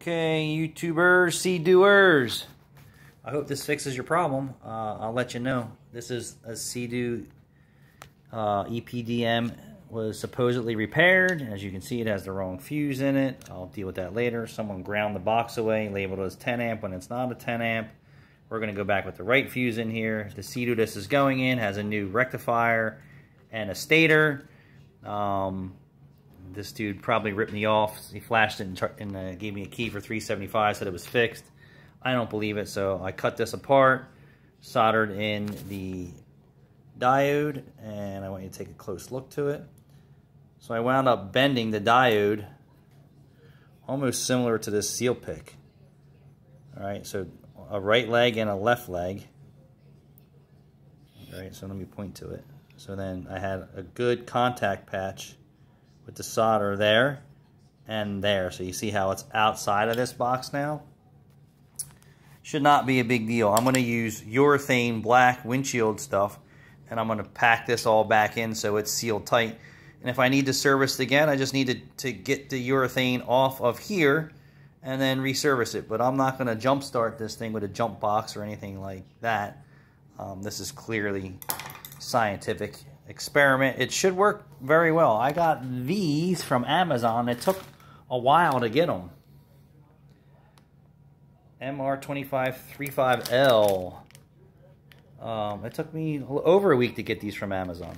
Okay, YouTubers, see-doers. I hope this fixes your problem. I'll let you know. This is a see-do EPDM was supposedly repaired. As you can see, it has the wrong fuse in it. I'll deal with that later. Someone ground the box away, labeled it as 10 amp when it's not a 10 amp. We're going to go back with the right fuse in here. The see-do this is going in has a new rectifier and a stator. This dude probably ripped me off. He flashed it and gave me a key for $375, said it was fixed. I don't believe it, so I cut this apart, soldered in the diode, and I want you to take a close look to it. So I wound up bending the diode almost similar to this seal pick. Alright, so a right leg and a left leg. Alright, so let me point to it. So then I had a good contact patch with the solder there and there. So you see how it's outside of this box now? Should not be a big deal. I'm going to use urethane black windshield stuff, and I'm going to pack this all back in so it's sealed tight. And if I need to service it again, I just need to get the urethane off of here and then reservice it. But I'm not going to jump start this thing with a jump box or anything like that. This is clearly scientific experiment. It should work very well. I got these from Amazon. It took a while to get them. mr2535l. It took me over a week to get these from Amazon.